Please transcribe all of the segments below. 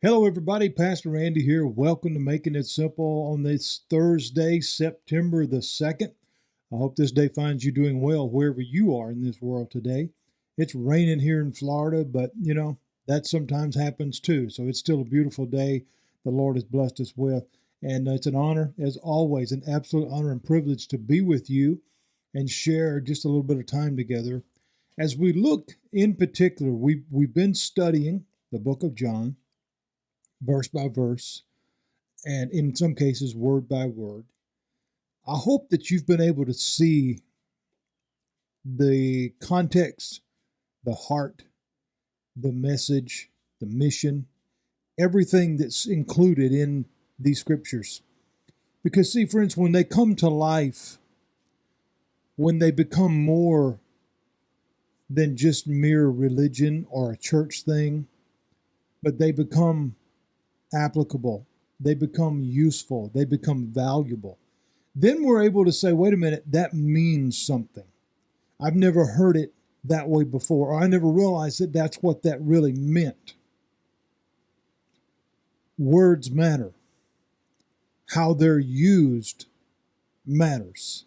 Hello, everybody. Pastor Randy here. Welcome to Making It Simple on this Thursday, September the 2nd. I hope this day finds you doing well wherever you are in this world today. It's raining here in Florida, but that sometimes happens too. So it's still a beautiful day the Lord has blessed us with. And it's an honor, as always, an absolute honor and privilege to be with you and share just a little bit of time together. As we look in particular, we've been studying the book of John verse by verse, and in some cases, word by word. I hope that you've been able to see the context, the heart, the message, the mission, everything that's included in these scriptures. Because, see, friends, when they come to life, when they become more than just mere religion or a church thing, but they become applicable, they become useful, they become valuable, then we're able to say, wait a minute, that means something. I've never heard it that way before, or I never realized that that's what that really meant. Words matter. How they're used matters.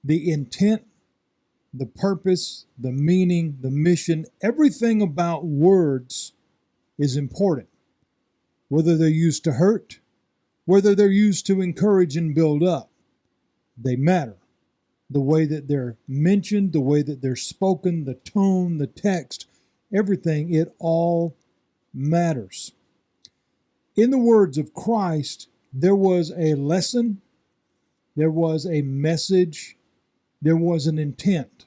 The intent, the purpose, the meaning, the mission, everything about words is important. Whether they're used to hurt, whether they're used to encourage and build up, they matter. The way that they're mentioned, the way that they're spoken, the tone, the text, everything, it all matters. In the words of Christ, there was a lesson, there was a message, there was an intent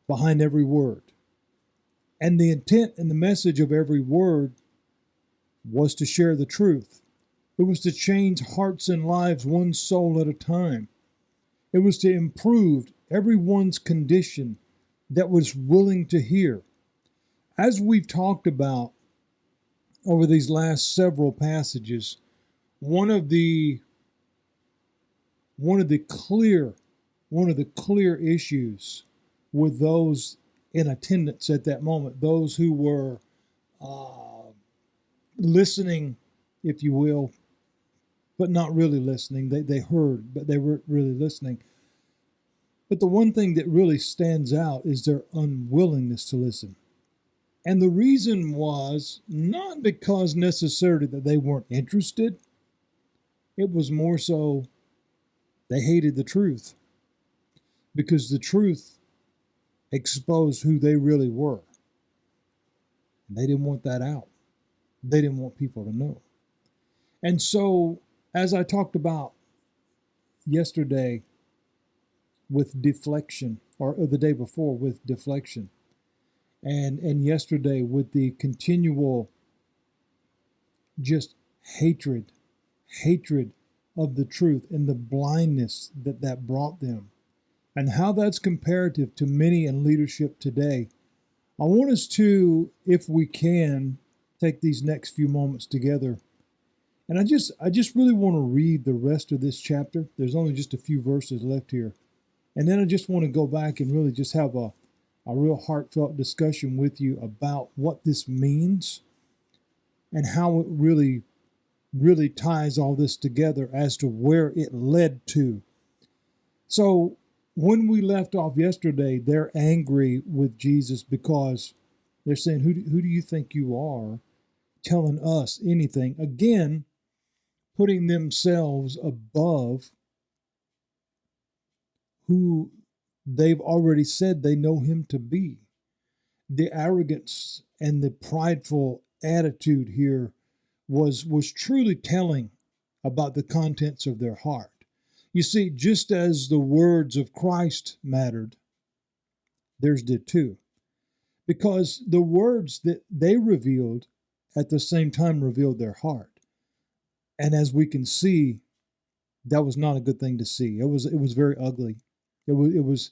behind every word. And the intent and the message of every word was to share the truth. It was to change hearts and lives one soul at a time. It was to improve everyone's condition that was willing to hear. As we've talked about over these last several passages, one of the clear issues with those in attendance at that moment, those who were listening, if you will, but not really listening. They heard, but they weren't really listening. But the one thing that really stands out is their unwillingness to listen. And the reason was not because necessarily that they weren't interested. It was more so they hated the truth, because the truth exposed who they really were. And they didn't want that out. They didn't want people to know. And so, as I talked about yesterday with deflection, or the day before with deflection, and yesterday with the continual just hatred of the truth and the blindness that brought them, and how that's comparative to many in leadership today, I want us to, if we can, take these next few moments together. And I just really want to read the rest of this chapter. There's only just a few verses left here. And then I just want to go back and really just have a real heartfelt discussion with you about what this means and how it really ties all this together as to where it led to. So when we left off yesterday, they're angry with Jesus because they're saying, who do you think you are telling us anything? Again, putting themselves above who they've already said they know him to be. The arrogance and the prideful attitude here was truly telling about the contents of their heart. You see, just as the words of Christ mattered, theirs did too. Because the words that they revealed at the same time revealed their heart. And as we can see, that was not a good thing to see. It was very ugly. It was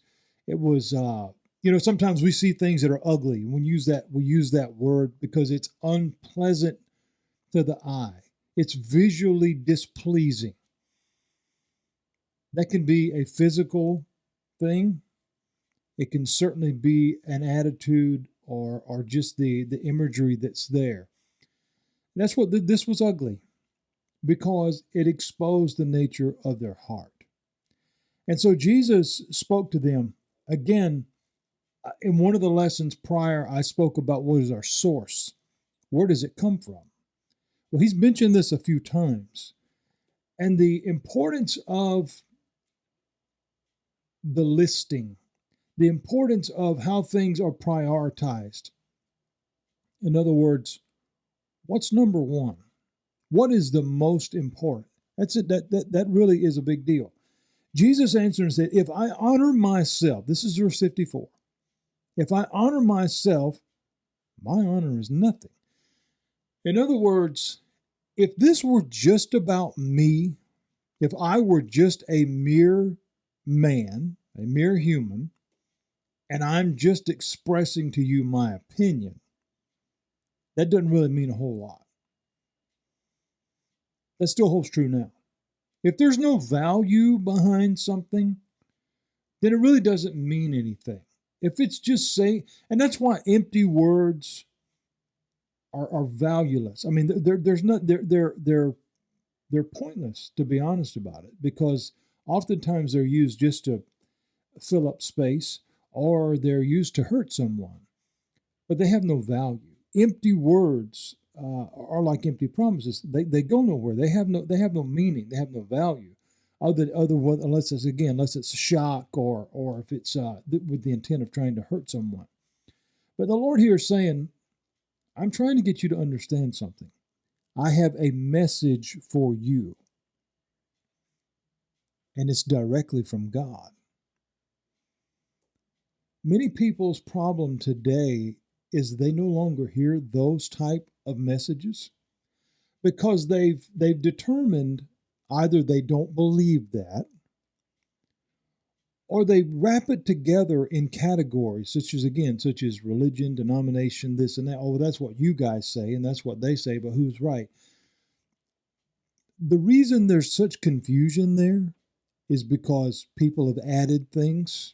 sometimes we see things that are ugly. We use that word because it's unpleasant to the eye. It's visually displeasing. That can be a physical thing. It can certainly be an attitude or just the imagery that's there. That's what this was ugly, because it exposed the nature of their heart. And so Jesus spoke to them again. In one of the lessons prior, I spoke about what is our source. Where does it come from? Well, he's mentioned this a few times. And the importance of the listing, the importance of how things are prioritized. In other words, what's number one? What is the most important? That's it. That really is a big deal. Jesus answered and said, if I honor myself, this is verse 54, if I honor myself, my honor is nothing. In other words, if this were just about me, if I were just a mere man, a mere human, and I'm just expressing to you my opinion, that doesn't really mean a whole lot. That still holds true now. If there's no value behind something, then it really doesn't mean anything. If it's just saying, and that's why empty words are valueless. I mean, they're pointless, to be honest about it, because oftentimes they're used just to fill up space, or they're used to hurt someone, but they have no value. Empty words are like empty promises. They go nowhere. They have no meaning. They have no value, unless it's a shock, or if it's with the intent of trying to hurt someone. But the Lord here is saying, I'm trying to get you to understand something. I have a message for you, and it's directly from God. Many people's problem today is they no longer hear those type of messages because they've determined either they don't believe that, or they wrap it together in categories such as religion, denomination, this and that. Oh, that's what you guys say, and that's what they say, but who's right? The reason there's such confusion there is because people have added things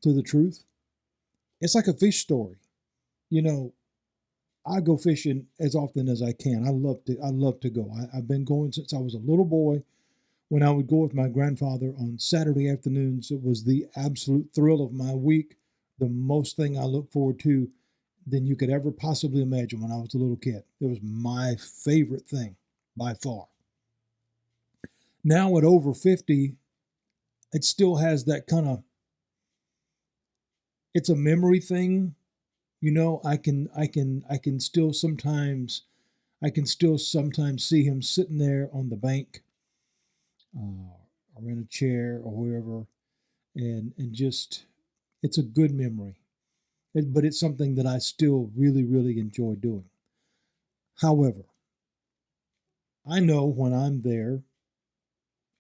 to the truth. It's like a fish story. You know, I go fishing as often as I can. I love to go. I've been going since I was a little boy. When I would go with my grandfather on Saturday afternoons, it was the absolute thrill of my week, the most thing I look forward to than you could ever possibly imagine when I was a little kid. It was my favorite thing by far. Now at over 50, it still has that kind of, it's a memory thing. You know, I can still sometimes see him sitting there on the bank, or in a chair or wherever, and just, it's a good memory. But it's something that I still really, really enjoy doing. However, I know when I'm there,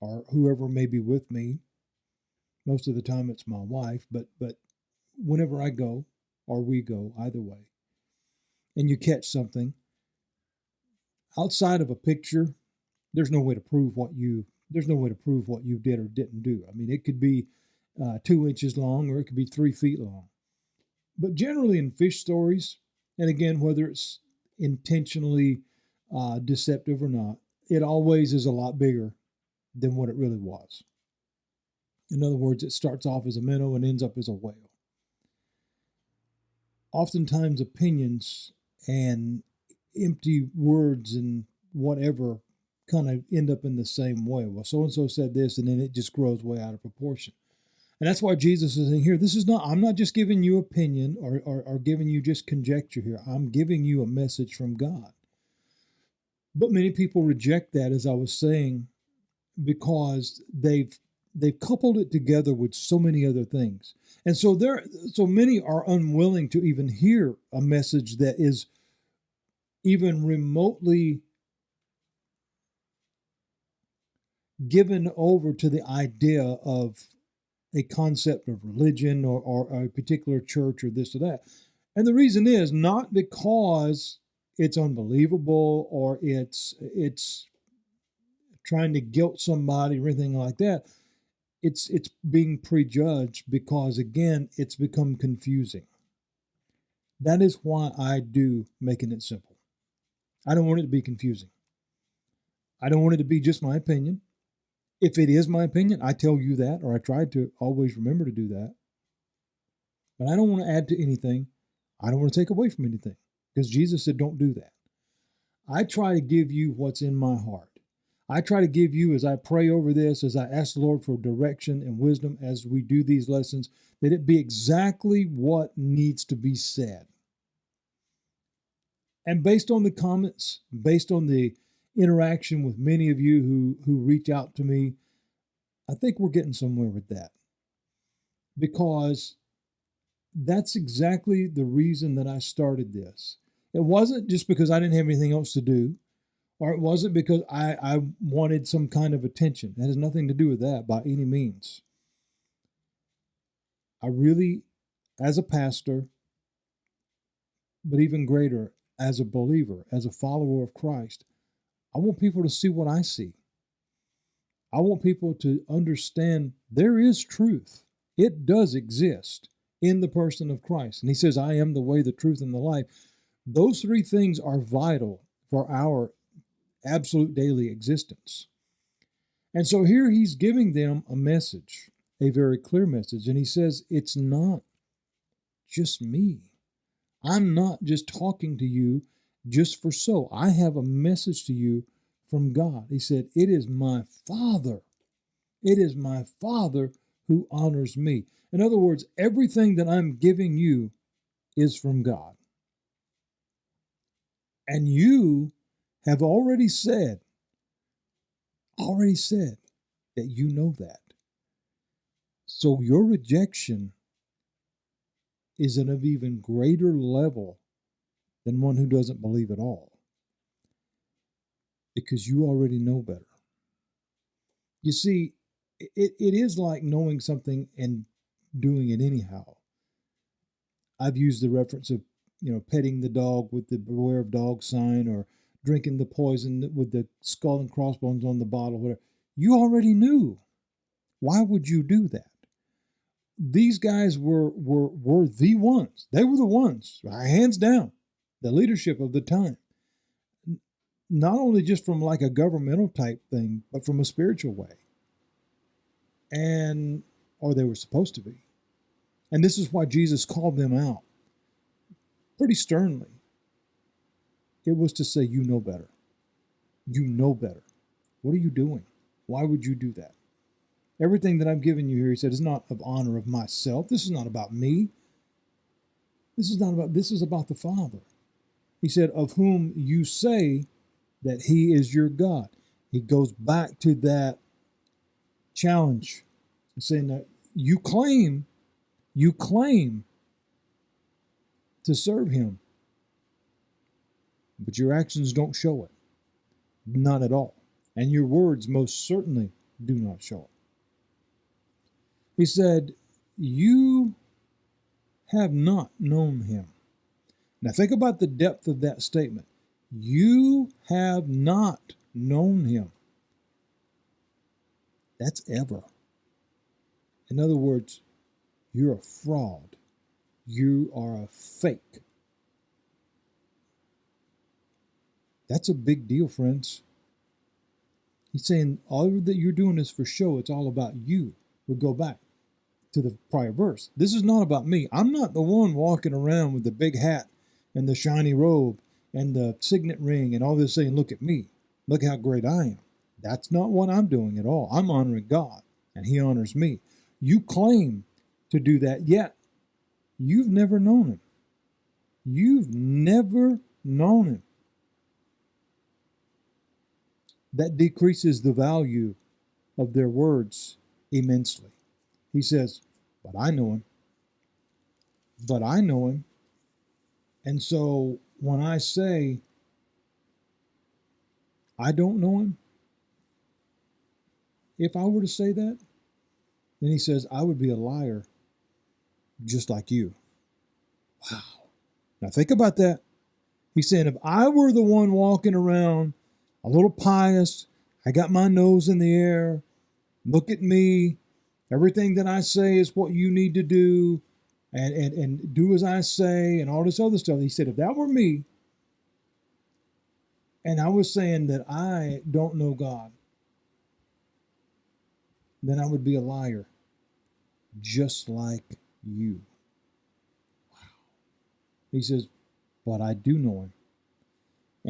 or whoever may be with me, most of the time it's my wife, but whenever I go, or we go, either way, and you catch something outside of a picture, there's no way to prove what you did or didn't do. I mean, it could be 2 inches long, or it could be 3 feet long. But generally in fish stories, and again, whether it's intentionally deceptive or not, it always is a lot bigger than what it really was. In other words, it starts off as a minnow and ends up as a whale. Oftentimes opinions and empty words and whatever kind of end up in the same way. Well, so-and-so said this, and then it just grows way out of proportion. And that's why Jesus is in here. I'm not just giving you opinion or giving you just conjecture here. I'm giving you a message from God. But many people reject that, as I was saying, because they've coupled it together with so many other things. And so many are unwilling to even hear a message that is even remotely given over to the idea of a concept of religion or a particular church or this or that. And the reason is not because it's unbelievable or it's trying to guilt somebody or anything like that. It's being prejudged because, again, it's become confusing. That is why I do Making It Simple. I don't want it to be confusing. I don't want it to be just my opinion. If it is my opinion, I tell you that, or I try to always remember to do that. But I don't want to add to anything. I don't want to take away from anything, because Jesus said, don't do that. I try to give you what's in my heart. I try to give you, as I pray over this, as I ask the Lord for direction and wisdom as we do these lessons, that it be exactly what needs to be said. And based on the comments, based on the interaction with many of you who reach out to me, I think we're getting somewhere with that. Because that's exactly the reason that I started this. It wasn't just because I didn't have anything else to do, or it wasn't because I wanted some kind of attention. It has nothing to do with that by any means. I really, as a pastor, but even greater, as a believer, as a follower of Christ, I want people to see what I see. I want people to understand there is truth. It does exist in the person of Christ. And he says, I am the way, the truth, and the life. Those three things are vital for our absolute daily existence. And so here he's giving them a message, a very clear message. And he says, it's not just me. I'm not just talking to you just for so. I have a message to you from God. He said, it is my Father. It is my Father who honors me. In other words, everything that I'm giving you is from God. And you have already said that you know that. So your rejection is at an even greater level than one who doesn't believe at all, because you already know better. You see, it is like knowing something and doing it anyhow. I've used the reference of, petting the dog with the beware of dog sign, or drinking the poison with the skull and crossbones on the bottle, whatever. You already knew. Why would you do that? These guys were the ones. They were the ones, hands down, the leadership of the time. Not only just from like a governmental type thing, but from a spiritual way. Or they were supposed to be. And this is why Jesus called them out pretty sternly. It was to say, you know better. You know better. What are you doing? Why would you do that? Everything that I'm giving you here, he said, is not of honor of myself. This is not about me. This is about the Father. He said, of whom you say that he is your God. He goes back to that challenge, saying that you claim to serve him, but your actions don't show it. Not at all. And your words most certainly do not show it. He said, you have not known him. Now think about the depth of that statement. You have not known him. That's ever. In other words, you're a fraud. You are a fake. That's a big deal, friends. He's saying all that you're doing is for show. It's all about you. We'll go back to the prior verse. This is not about me. I'm not the one walking around with the big hat and the shiny robe and the signet ring and all this saying, look at me. Look how great I am. That's not what I'm doing at all. I'm honoring God, and he honors me. You claim to do that, yet you've never known him. You've never known him. That decreases the value of their words immensely. He says, but I know him. But I know him. And so when I say I don't know him, if I were to say that, then he says, I would be a liar just like you. Wow. Now think about that. He's saying, if I were the one walking around a little pious, I got my nose in the air, look at me, everything that I say is what you need to do, and do as I say, and all this other stuff. He said, if that were me, and I was saying that I don't know God, then I would be a liar, just like you. He says, but I do know him,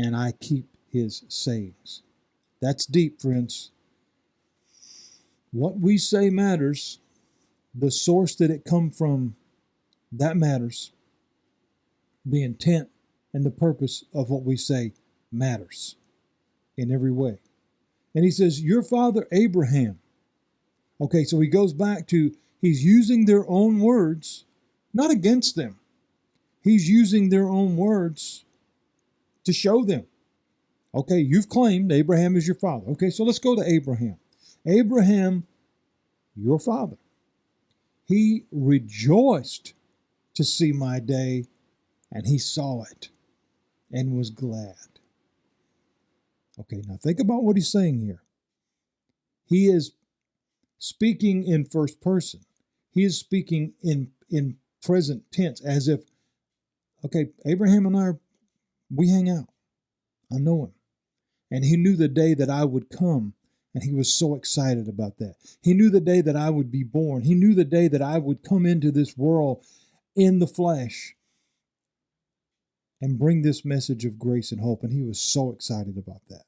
and I keep his sayings. That's deep, friends. What we say matters. The source that it come from, that matters. The intent and the purpose of what we say matters in every way. And he says, your father Abraham. Okay, so he goes back to, he's using their own words, not against them. He's using their own words to show them. Okay, you've claimed Abraham is your father. Okay, so let's go to Abraham. Abraham, your father. He rejoiced to see my day, and he saw it and was glad. Okay, now think about what he's saying here. He is speaking in first person. He is speaking in present tense, as if, okay, Abraham and I, we hang out. I know him. And he knew the day that I would come, and he was so excited about that. He knew the day that I would be born. He knew the day that I would come into this world in the flesh and bring this message of grace and hope, and he was so excited about that.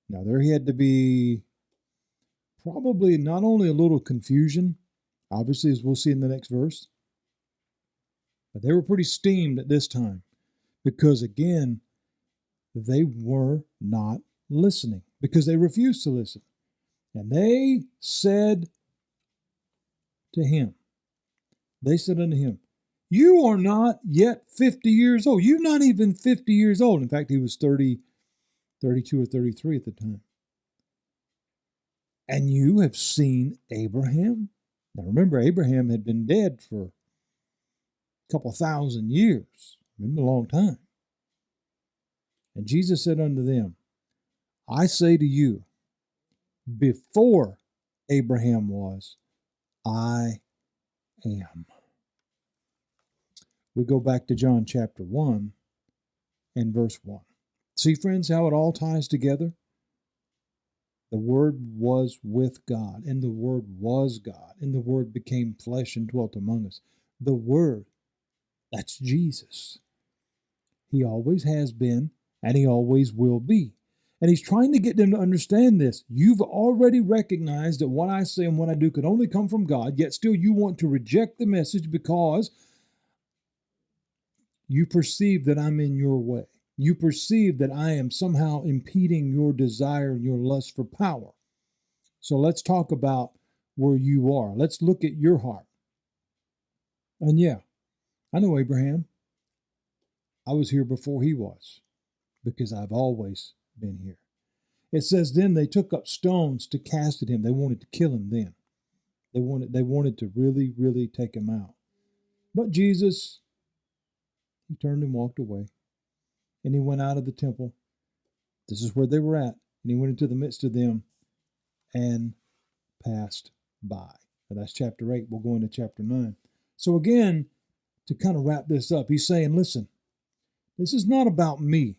Now, there had to be probably not only a little confusion, obviously, as we'll see in the next verse, but they were pretty steamed at this time because, again, they were not listening because they refused to listen. And they said to him, they said unto him, you are not yet 50 years old. You're not even 50 years old. In fact, he was 32 or 33 at the time. And you have seen Abraham? Now remember, Abraham had been dead for a couple thousand years. It's been a long time. And Jesus said unto them, I say to you, before Abraham was, I am. We go back to John chapter 1 and verse 1. See, friends, how it all ties together? The Word was with God, and the Word was God, and the Word became flesh and dwelt among us. The Word, that's Jesus. He always has been, and he always will be. And he's trying to get them to understand this. You've already recognized that what I say and what I do could only come from God, yet still you want to reject the message because you perceive that I'm in your way. You perceive that I am somehow impeding your desire and your lust for power. So let's talk about where you are. Let's look at your heart. And yeah, I know Abraham. I was here before he was, because I've always been here. It says, then they took up stones to cast at him. They wanted to kill him then. They wanted to really, really take him out. But Jesus, he turned and walked away. And he went out of the temple. This is where they were at. And he went into the midst of them and passed by. Now that's chapter 8. We'll go into chapter 9. So again, to kind of wrap this up, he's saying, listen, this is not about me.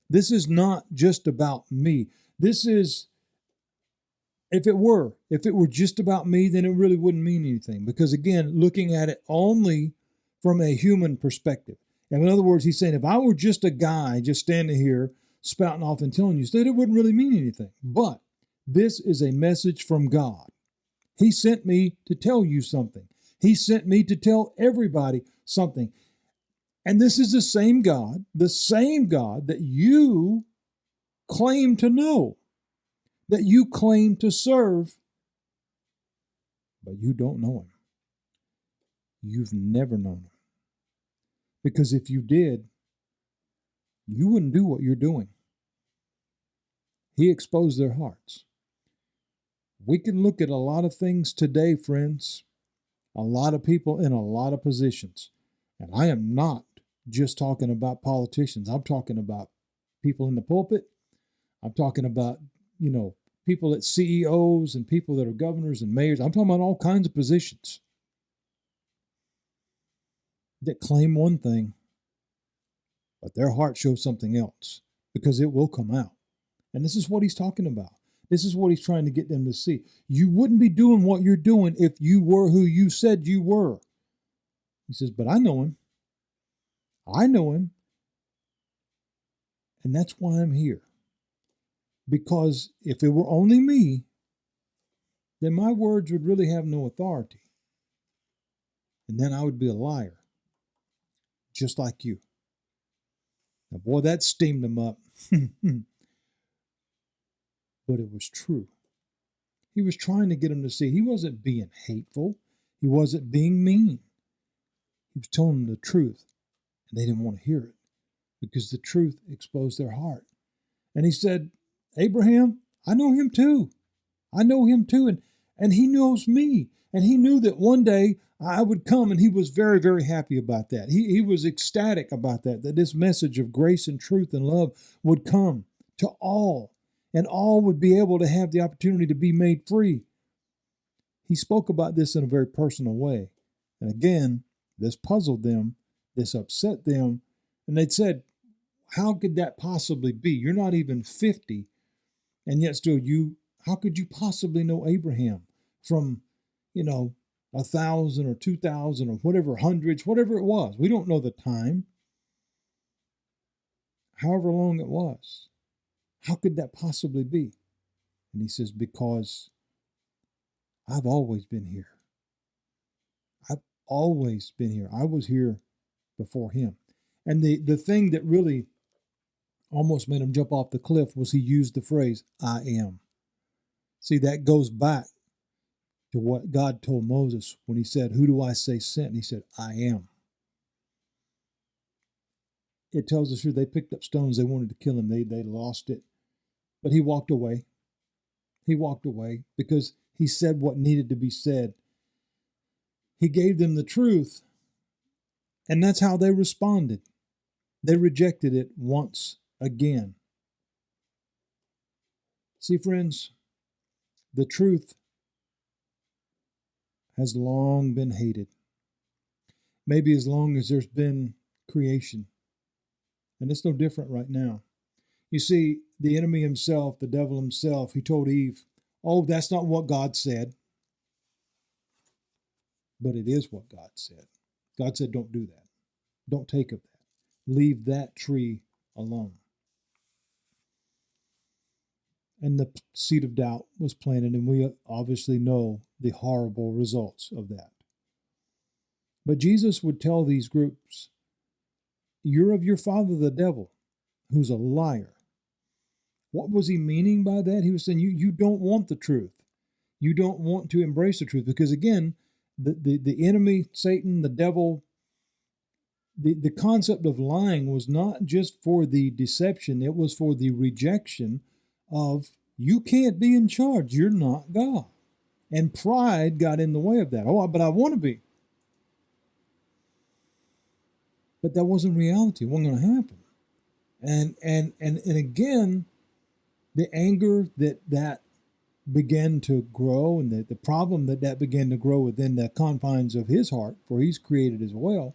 This is not just about me. This is, if it were just about me, then it really wouldn't mean anything. Because again, looking at it only from a human perspective. And in other words, he's saying, if I were just a guy just standing here spouting off and telling you that, it wouldn't really mean anything. But this is a message from God. He sent me to tell you something. He sent me to tell everybody something. And this is the same God that you claim to know, that you claim to serve, but you don't know him. You've never known him. Because if you did, you wouldn't do what you're doing. He exposed their hearts. We can look at a lot of things today, friends, a lot of people in a lot of positions. And I am not just talking about politicians. I'm talking about people in the pulpit. I'm talking about, people at CEOs and people that are governors and mayors. I'm talking about all kinds of positions that claim one thing, but their heart shows something else, because it will come out. And this is what he's talking about. This is what he's trying to get them to see. You wouldn't be doing what you're doing if you were who you said you were. He says, but I know him. I know him. And that's why I'm here. Because if it were only me, then my words would really have no authority. And then I would be a liar, just like you. Now, boy, that steamed him up. But it was true. He was trying to get them to see he wasn't being hateful. He wasn't being mean. He was telling them the truth, and they didn't want to hear it because the truth exposed their heart. And he said, Abraham, I know him too. I know him too, and he knows me. And he knew that one day I would come, and he was very, very happy about that. He was ecstatic about that this message of grace and truth and love would come to all, and all would be able to have the opportunity to be made free. He spoke about this in a very personal way. And again, this puzzled them, this upset them, and they said, how could that possibly be? You're not even 50, and yet still how could you possibly know Abraham from, 1,000 or 2,000 or whatever, hundreds, whatever it was? We don't know the time, however long it was. How could that possibly be? And he says, because I've always been here. I've always been here. I was here before him. And the thing that really almost made him jump off the cliff was he used the phrase, I am. See, that goes back to what God told Moses when he said, who do I say sent? And he said, I am. It tells us here they picked up stones. They wanted to kill him. They lost it. But he walked away. He walked away because he said what needed to be said. He gave them the truth, and that's how they responded. They rejected it once again. See, friends, the truth has long been hated. Maybe as long as there's been creation. And it's no different right now. You see, the enemy himself, the devil himself, he told Eve, oh, that's not what God said. But it is what God said. God said, don't do that. Don't take of that. Leave that tree alone. And the seed of doubt was planted, and we obviously know the horrible results of that. But Jesus would tell these groups, you're of your father the devil, who's a liar. What was he meaning by that? He was saying you don't want the truth. You don't want to embrace the truth because, again, the enemy, Satan, the devil, the concept of lying was not just for the deception. It was for the rejection of you can't be in charge. You're not God. And pride got in the way of that. Oh, but I want to be. But that wasn't reality. It wasn't going to happen. And again, the anger that began to grow, and the problem that began to grow within the confines of his heart, for he's created as well,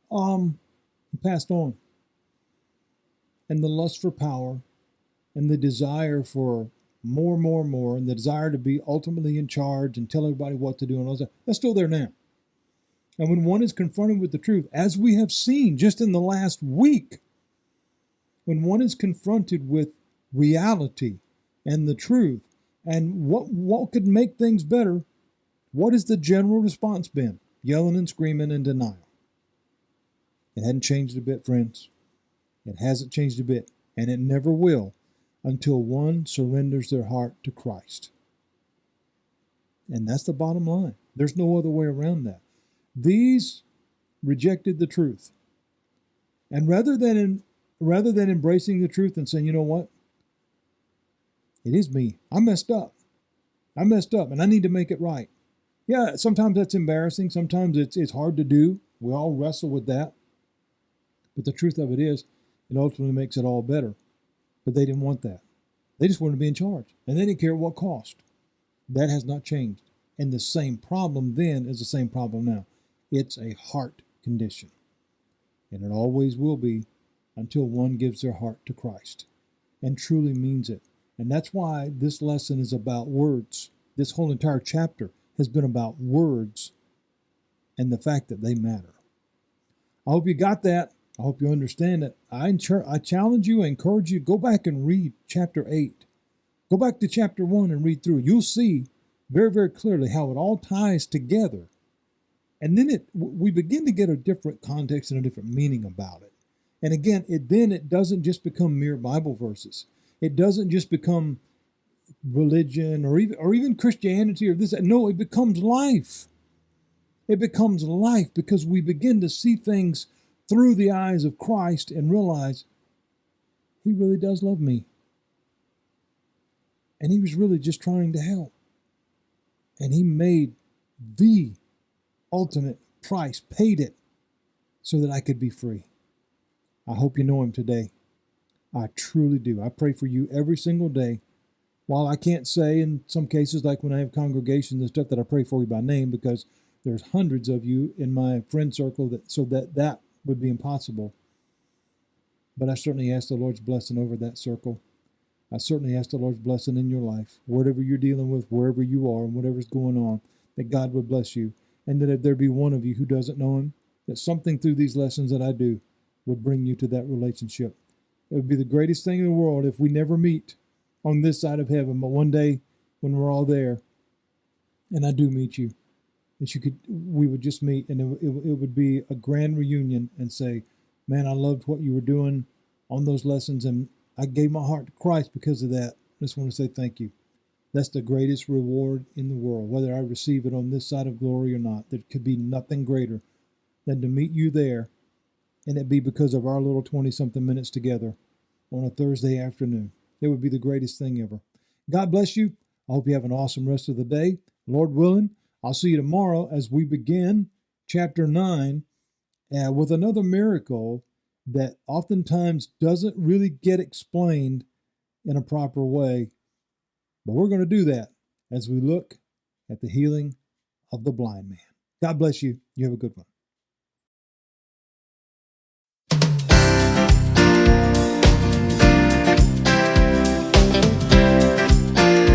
he passed on. And the lust for power and the desire for more, and the desire to be ultimately in charge and tell everybody what to do and all that, that's still there now. And when one is confronted with the truth, as we have seen just in the last week, when one is confronted with reality and the truth and what could make things better, what has the general response been? Yelling and screaming and denial. It hadn't changed a bit, friends. It hasn't changed a bit, and it never will until one surrenders their heart to Christ. And that's the bottom line. There's no other way around that. These rejected the truth. And rather than embracing the truth and saying, you know what? It is me. I messed up. And I need to make it right. Yeah, sometimes that's embarrassing. Sometimes it's hard to do. We all wrestle with that. But the truth of it is, it ultimately makes it all better. But they didn't want that. They just wanted to be in charge. And they didn't care what cost. That has not changed. And the same problem then is the same problem now. It's a heart condition. And it always will be until one gives their heart to Christ and truly means it. And that's why this lesson is about words. This whole entire chapter has been about words and the fact that they matter. I hope you got that. I hope you understand it. I challenge you, I encourage you, go back and read chapter 8. Go back to chapter 1 and read through. You'll see very, very clearly how it all ties together. And then we begin to get a different context and a different meaning about it. And again, it doesn't just become mere Bible verses. It doesn't just become religion or even Christianity or this. No, it becomes life. It becomes life because we begin to see things through the eyes of Christ and realize he really does love me. And he was really just trying to help. And he made the ultimate price, paid it so that I could be free. I hope you know him today. I truly do. I pray for you every single day. While I can't say in some cases, like when I have congregations and stuff, that I pray for you by name, because there's hundreds of you in my friend circle, that would be impossible. But I certainly ask the Lord's blessing over that circle. I certainly ask the Lord's blessing in your life, whatever you're dealing with, wherever you are, and whatever's going on, that God would bless you. And that if there be one of you who doesn't know him, that something through these lessons that I do would bring you to that relationship. It would be the greatest thing in the world if we never meet on this side of heaven, but one day when we're all there, and I do meet you, that we would just meet, and it would be a grand reunion and say, man, I loved what you were doing on those lessons, and I gave my heart to Christ because of that. I just want to say thank you. That's the greatest reward in the world, whether I receive it on this side of glory or not. There could be nothing greater than to meet you there, and it be because of our little 20-something minutes together on a Thursday afternoon. It would be the greatest thing ever. God bless you. I hope you have an awesome rest of the day. Lord willing, I'll see you tomorrow as we begin chapter 9 with another miracle that oftentimes doesn't really get explained in a proper way. But we're going to do that as we look at the healing of the blind man. God bless you. You have a good one.